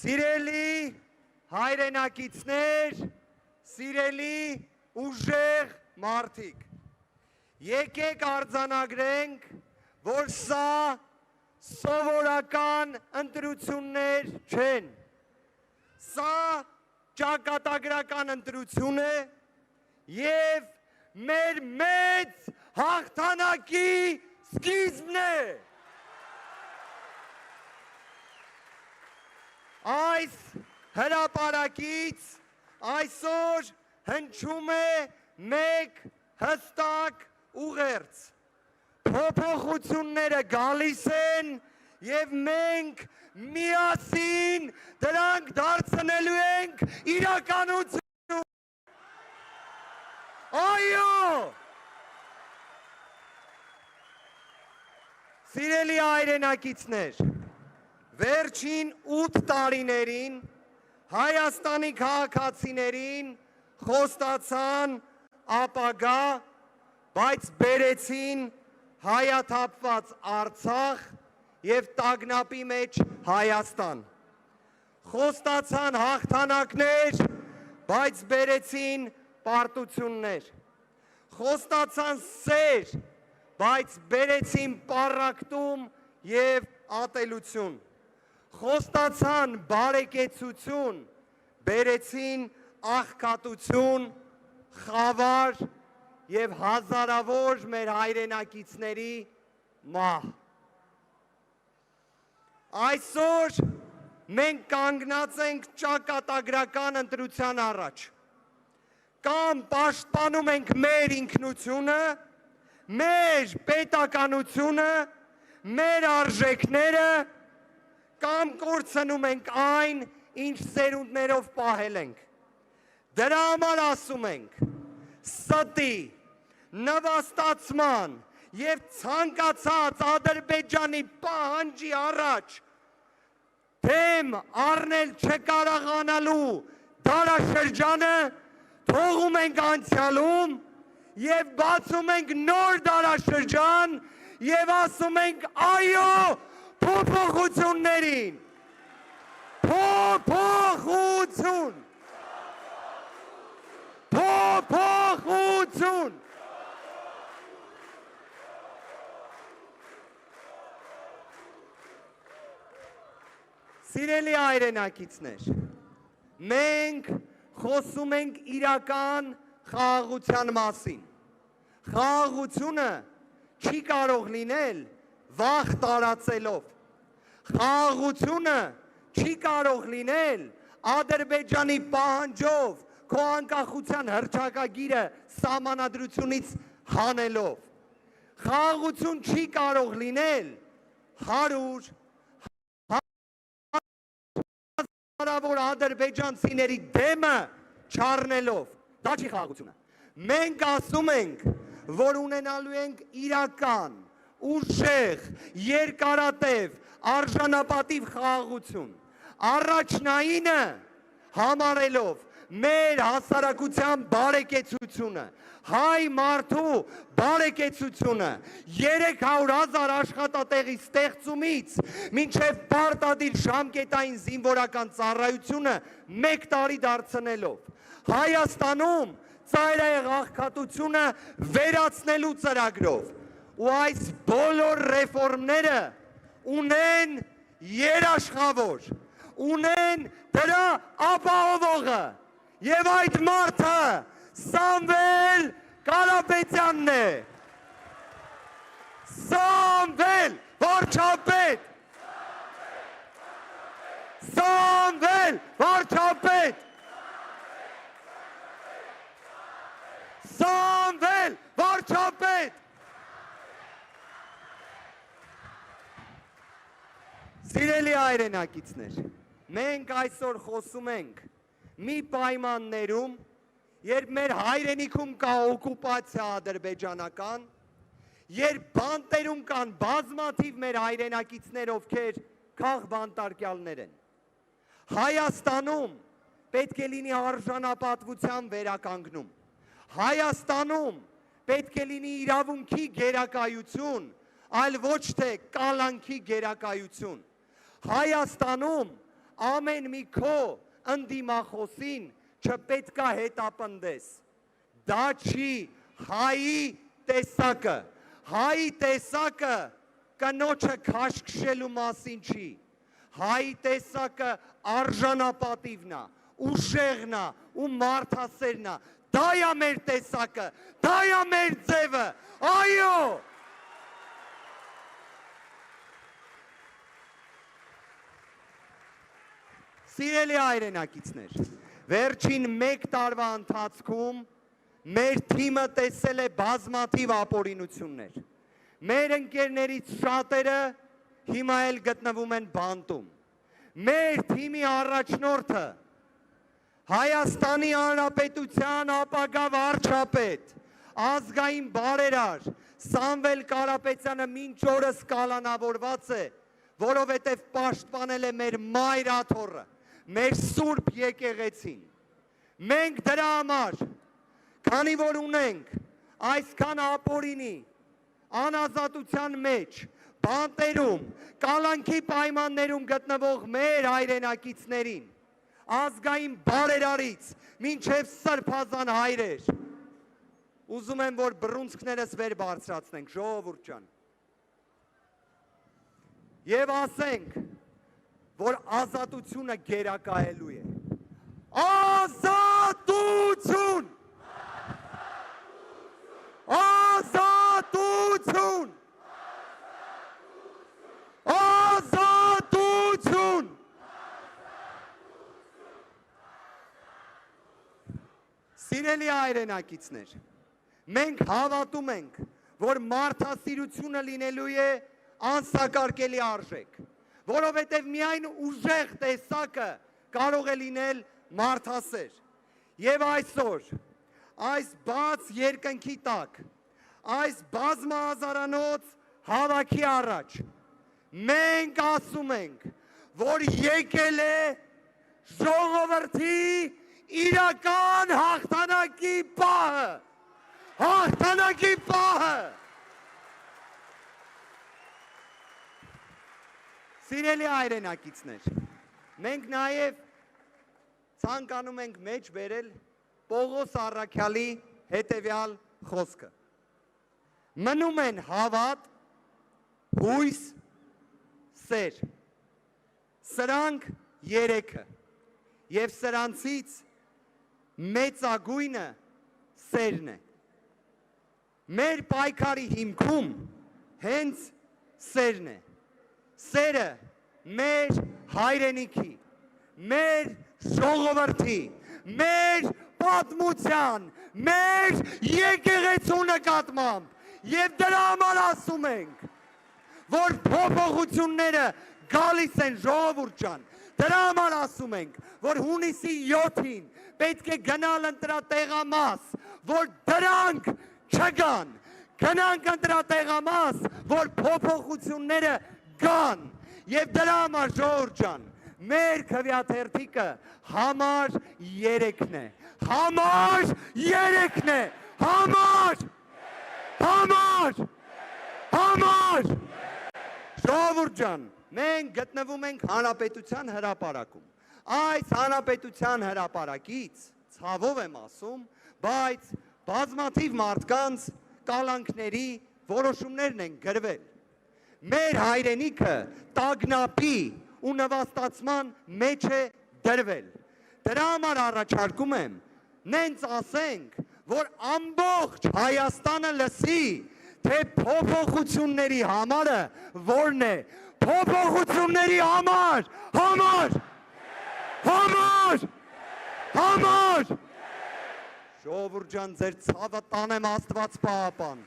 Սիրելի հայրենակիցներ, սիրելի ուժեղ մարդիկ, եկեք արձանագրենք, որ սա սովորական ընտրություններ չեն, սա ճակատագրական ընտրություն է և մեր մեծ հաղթանակի սկիզբն է։ Այս հրապարակից այսօր հնչում է մեկ հստակ ուղերձ։ Փոփոխությունները գալիս են և մենք միասին դրանք դարձնելու ենք իրականություն։ Այո! Սիրելի հայրենակիցներ, վերջին 8 տարիներին Հայաստանի քաղաքացիներին խոստացան ապագա, բայց բերեցին հայաթափված Արցախ և տագնապի մեջ Հայաստան։ Խոստացան հաղթանակներ, բայց բերեցին պարտություններ։ Խոստացան սեր, բայց բերեցին պառակտում և ատելություն։ Խոստացան բարեկեցություն, բերեցին աղքատություն, խավար և հազարավոր մեր հայրենակիցների մահ։ Այսօր մենք կանգնած ենք ճակատագրական ընտրության առաջ։ Կամ պաշտպանում ենք մեր ինքնությունը, մեր պետականությունը, մեր արժեքները, կամ կորցնում ենք այն, ինչ սերունդներով պահել ենք։ Դրա համար ասում ենք, ստի, նվաստացման և ցանկացած Ադրբեջանի պահանջի առաջ դեմ առնել չկարողանալու դարաշրջանը թողում ենք անցյալում և բացում ենք նոր դարաշրջան և ասում ենք այո փոփոխություններին։ Փոփոխություն։ Փոփոխություն։ Սիրելի հայրենակիցներ, մենք խոսում ենք իրական խաղաղության մասին։ Խաղաղությունը չի կարող լինել վախ տարածելով։ Խաղաղությունը չի կարող լինել Ադրբեջանի պահանջով քո անկախության հռչակագիրը սահմանադրությունից հանելով։ Խաղաղություն չի կարող լինել 100 հազարավոր ադրբեջանցիների դեմը չառնելով։ Դա չի խաղաղությունը։ Մենք ասում ենք, որ ունենալու ենք իրական, ուժեղ, երկարատև, արժանապատիվ խաղաղություն։ Առաջնայինը համարելով մեր հասարակության բարեկեցությունը, հայ մարդու բարեկեցությունը, 300,000 աշխատատեղի ստեղծումից մինչև պարտադիր ժամկետային զինվորական ծառայությունը 1 տարի դարձնելով, Հայաստանում ծայրահեղ աղքատությունը վերացնելու ծրագրով ու այս բոլոր ռեֆորմները ունեն երաշխավոր, ունեն դրա ապահովողը և այդ մարդը Սամվել Կարապետյանն է։ Սամվել վարչապետ։ Սամվել վարչապետ։ Սամվել վարչապետ։ Սիրելի հայրենակիցներ, մենք այսօր խոսում ենք մի պայմաններում, երբ մեր հայրենիքում կա օկուպացիա ադրբեջանական, երբ բանտերում կան բազմաթիվ մեր հայրենակիցներ, ովքեր քաղբանտարկյալներ են։ Հայաստանում պետք է լինի արժանապատվության վերականգնում։ Հայաստանում պետք է լինի իրավունքի գերակայություն, այլ ոչ թե կալանքի գերակայություն։ Հայաստանում ամեն մի քո ընդդիմախոսին չպետքա հետապնդես։ Դա չի հայի տեսակը։ Հայի տեսակը կնոջը քաշքշելու մասին չի։ Հայի տեսակը արժանապատիվն է, ուժեղն է ու մարդասերն է։ Դա է մեր տեսակը, դա է մեր ձևը։ Այո։ Սիրելի հայրենակիցներ, վերջին 1 տարվա ընթացքում մեր թիմը տեսել է բազմաթիվ ապօրինություններ։ Մեր ընկերներից շատերը հիմա էլ գտնվում են բանտում։ Մեր թիմի առաջնորդը Հայաստանի Հանրապետության ապագա վարչապետ, ազգային բարերար Սամվել Կարապետյանը մինչ օրս կալանավորված է, որովհետև պաշտպանել է մեր մայրաթոռը, մեր սուրբ եկեղեցին։ Մենք դրա համար, քանի որ ունենք այսքան ապօրինի, անազատության մեջ, բանտերում, կալանքի պայմաններում գտնվող մեր հայրենակիցներին, ազգային բարերարից մինչև սրբազան հայրեր, ուզում եմ, որ բռունցքներս վեր բարձրացնենք, ժողովուրդ ջան, և ասենք, որ ազատությունը գերակայելու է։ Ազատություն! Ազատություն! Ազատություն! Սիրելի հայրենակիցներ, մենք հավատում ենք, որ մարդասիրությունը լինելու է անսակարկելի արժեք, որովհետև միայն ուժեղ տեսակը կարող է լինել մարդասեր։ Եվ այսօր, այս բաց երկնքի տակ, այս բազմահազարանոց հավաքի առաջ, մենք ասում ենք, որ եկել է ժողովրդի իրական հաղթանակի պահը, հաղթանակի պահը։ Սիրելի հայրենակիցներ, մենք նաև ցանկանում ենք մեջ բերել Պողոս առաքյալի հետևյալ խոսքը։ Մնում են հավատ, հույս, սեր։ Սրանք երեքը, և սրանցից մեծագույնը սերն է։ Մեր պայքարի հիմքում հենց սերն է։ Սերը մեր հայրենիքի, մեր ժողովրդի, մեր պատմության, մեր եկեղեցու նկատմամբ և դրա համար ասում ենք, որ փոփոխությունները գալիս են, ժողովուրդ ջան, դրա համար ասում ենք, որ հունիսի 7-ին պետք է գնալ ընտրատեղամաս, որ դրանք չգան, գնանք ընտրատեղամաս, որ փոփոխությունները գան, և դրա համար ժողովուրդ ջան, մեր քվեաթերթիկը համար 3-ն է, համար 3-ն է, համար, ժողովուրդ ջան, մենք գտնվում ենք հանրապետության հրապարակում, այս հանրապետության հրապարակից, ցավով եմ ասում, բայց բազմաթիվ մարդկանց կալանքների որոշումներն են գրվել, մեր հայրենիքը տագնապի ու նվաստացման մեջ է դրվել։ Դրա համար առաջարկում եմ, նենց ասենք, որ ամբողջ Հայաստանը լսի, թե փոփոխությունների համարը որն է, փոփոխությունների համար, Ժողովուրդ ջան, ձեր ցավը տանեմ Աստված պահապան,